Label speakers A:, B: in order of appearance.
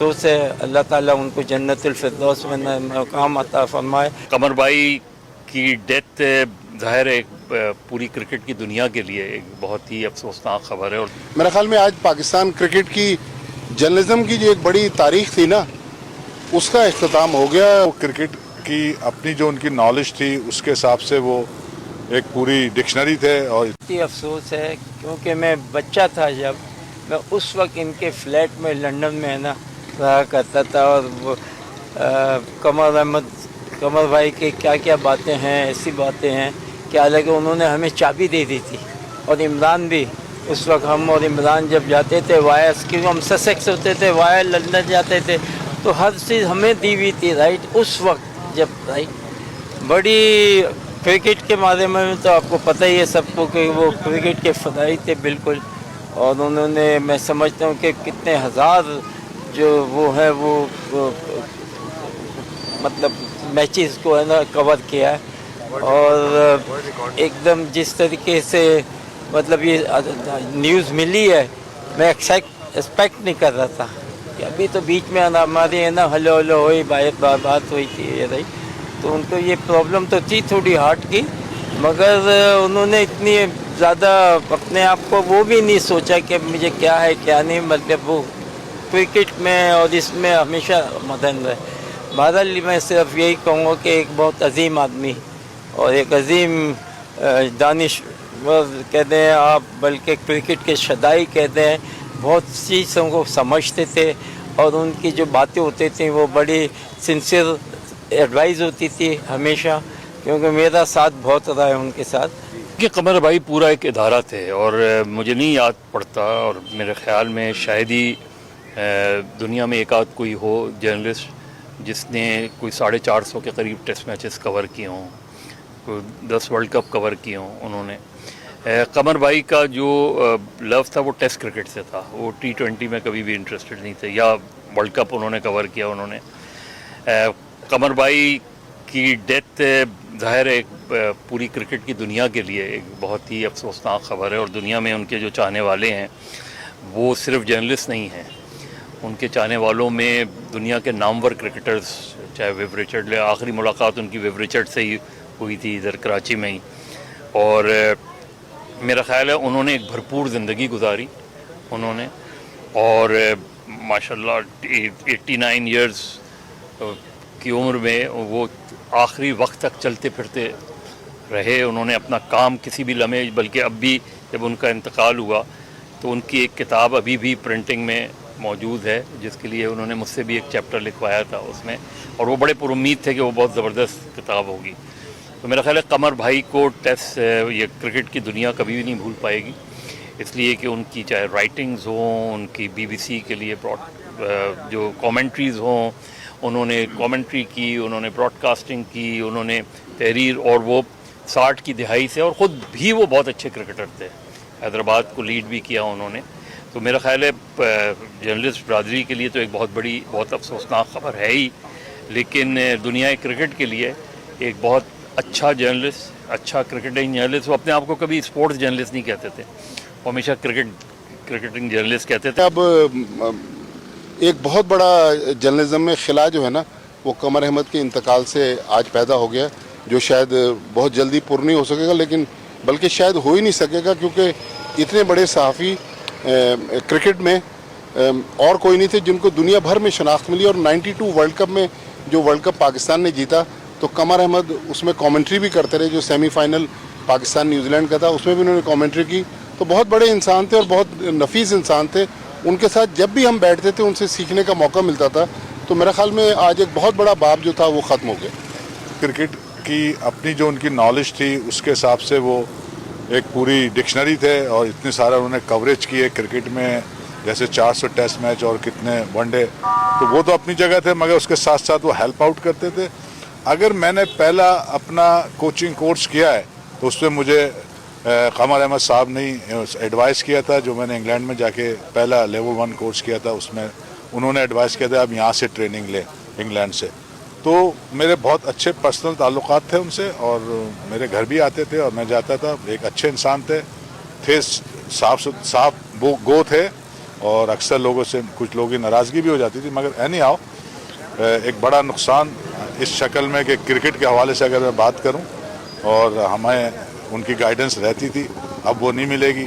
A: तो से अल्लाह ताला उनको जन्नतुल फिरदौस में मकाम अता फरमाए।
B: कमर भाई की डेथ ज़ाहिर है पूरी क्रिकेट की दुनिया के लिए एक बहुत ही अफसोसनाक खबर है। और
C: मेरे ख्याल में आज पाकिस्तान क्रिकेट की जर्नलिज्म की जो एक बड़ी तारीख थी ना, उसका इख्तिताम हो गया।
D: क्रिकेट की अपनी जो उनकी नॉलेज थी उसके हिसाब से वो एक पूरी डिक्शनरी थे। और
A: इतनी अफसोस है क्योंकि मैं बच्चा था जब मैं उस वक्त इनके फ्लैट में लंदन में है ना रहा करता था, और वो कमर भाई के क्या क्या बातें हैं, ऐसी बातें हैं कि हालांकि उन्होंने हमें चाबी दे दी थी। और इमरान भी उस वक्त, हम और इमरान जब जाते थे वाया, क्योंकि हम ससेक्स होते थे, वाया लंदन जाते थे, तो हर चीज़ हमें दी हुई थी राइट उस वक्त जब राइट। बड़ी क्रिकेट के बारे में तो आपको पता ही है सबको कि वो क्रिकेट के फदाई थे बिल्कुल। और उन्होंने, मैं समझता हूँ कि कितने हज़ार जो वो है वो मतलब मैचेस को है ना कवर किया है। और एकदम जिस तरीके से मतलब ये न्यूज़ मिली है, मैं एक्सपेक्ट नहीं कर रहा था कि अभी तो बीच में हमारी है ना हलो हलो हुई बात हुई थी ये रही, तो उनको ये प्रॉब्लम तो थी थोड़ी हार्ट की, मगर उन्होंने इतनी ज़्यादा अपने आप को वो भी नहीं सोचा कि मुझे क्या है क्या नहीं, मतलब वो क्रिकेट में और इसमें हमेशा मदन रहे। बहरहाल मैं सिर्फ यही कहूँगा कि एक बहुत अजीम आदमी और एक अजीम दानिश्वर कहते हैं आप, बल्कि क्रिकेट के शदाई कहते हैं, बहुत चीज़ों को समझते थे और उनकी जो बातें होती थी वो बड़ी सिंसियर एडवाइस होती थी हमेशा, क्योंकि मेरा साथ बहुत रहा है उनके साथ।
B: कि कमर भाई पूरा एक इदारा थे और मुझे नहीं याद पड़ता, और मेरे ख़्याल में शायद ही दुनिया में एक आध कोई हो जर्नलिस्ट जिसने कोई 450 के करीब टेस्ट मैचेस कवर किए हों, कोई 10 वर्ल्ड कप कवर किए हों उन्होंने। कमर भाई का जो लव था वो टेस्ट क्रिकेट से था, वो T20 में कभी भी इंटरेस्टेड नहीं थे, या वर्ल्ड कप उन्होंने कवर किया उन्होंने। कमर भाई की डेथ ज़ाहिर है पूरी क्रिकेट की दुनिया के लिए एक बहुत ही अफसोसनाक खबर है। और दुनिया में उनके जो चाहने वाले हैं वो सिर्फ जर्नलिस्ट नहीं हैं, उनके चाहने वालों में दुनिया के नामवर क्रिकेटर्स, चाहे विव रिचर्ड, आखिरी मुलाकात उनकी विव रिचर्ड से ही हुई थी इधर कराची में ही। और मेरा ख़्याल है उन्होंने एक भरपूर ज़िंदगी गुजारी उन्होंने, और माशाल्लाह 89 इयर्स की उम्र में वो आखिरी वक्त तक चलते फिरते रहे। उन्होंने अपना काम किसी भी लम्हे, बल्कि अब भी जब उनका इंतकाल हुआ तो उनकी एक किताब अभी भी प्रिंटिंग में मौजूद है, जिसके लिए उन्होंने मुझसे भी एक चैप्टर लिखवाया था उसमें, और वो बड़े पुरुम्मीद थे कि वो बहुत ज़बरदस्त किताब होगी। तो मेरा ख्याल है कमर भाई को टेस्ट ये क्रिकेट की दुनिया कभी भी नहीं भूल पाएगी, इसलिए कि उनकी चाहे राइटिंग्स हों, उनकी BBC के लिए जो कमेंट्रीज़ हों, उन्होंने कमेंट्री की, उन्होंने ब्रॉडकास्टिंग की, उन्होंने तहरीर, और वो 60 की दिहाई से, और ख़ुद भी वो बहुत अच्छे क्रिकेटर थे, हैदराबाद को लीड भी किया उन्होंने। तो मेरा ख्याल है जर्नलिस्ट बरादरी के लिए तो एक बहुत बड़ी, बहुत अफसोसनाक खबर है ही, लेकिन दुनिया क्रिकेट के लिए एक बहुत अच्छा जर्नलिस्ट, अच्छा क्रिकेटिंग जर्नलिस्ट। वो अपने आप को कभी स्पोर्ट्स जर्नलिस्ट नहीं कहते थे, वो हमेशा क्रिकेटिंग जर्नलिस्ट कहते थे।
C: अब एक बहुत बड़ा जर्नलिज्म में खिला जो है ना, वो कमर अहमद के इंतकाल से आज पैदा हो गया, जो शायद बहुत जल्दी पुर नहीं हो सकेगा, लेकिन बल्कि शायद हो ही नहीं सकेगा, क्योंकि इतने बड़े सहाफ़ी क्रिकेट में और कोई नहीं थे जिनको दुनिया भर में शनाख्त मिली। और 92 वर्ल्ड कप में जो वर्ल्ड कप पाकिस्तान ने जीता, तो कमर अहमद उसमें कमेंट्री भी करते रहे। जो सेमीफाइनल पाकिस्तान न्यूजीलैंड का था उसमें भी उन्होंने कमेंट्री की। तो बहुत बड़े इंसान थे और बहुत नफीस इंसान थे। उनके साथ जब भी हम बैठते थे उनसे सीखने का मौका मिलता था। तो मेरे ख्याल में आज एक बहुत बड़ा बाब जो था वो ख़त्म हो गया।
D: क्रिकेट की अपनी जो उनकी नॉलेज थी उसके हिसाब से वो एक पूरी डिक्शनरी थे, और इतने सारा उन्होंने कवरेज किए क्रिकेट में, जैसे 400 टेस्ट मैच और कितने वनडे, तो वो तो अपनी जगह थे, मगर उसके साथ साथ वो हेल्प आउट करते थे। अगर मैंने पहला अपना कोचिंग कोर्स किया है तो उसमें मुझे कमर अहमद साहब ने एडवाइस किया था। जो मैंने इंग्लैंड में जाके पहला लेवल 1 कोर्स किया था, उसमें उन्होंने एडवाइस किया था आप यहाँ से ट्रेनिंग लें इंग्लैंड से। तो मेरे बहुत अच्छे पर्सनल ताल्लुकात थे उनसे, और मेरे घर भी आते थे और मैं जाता था। एक अच्छे इंसान थे साफ गो थे, اور اکثر لوگوں سے کچھ لوگوں کی ناراضگی بھی ہو جاتی تھی، مگر اینی ہاؤ ایک بڑا نقصان اس شکل میں کہ کرکٹ کے حوالے سے اگر میں بات کروں اور ہمیں ان کی گائیڈنس رہتی تھی، اب وہ نہیں ملے گی.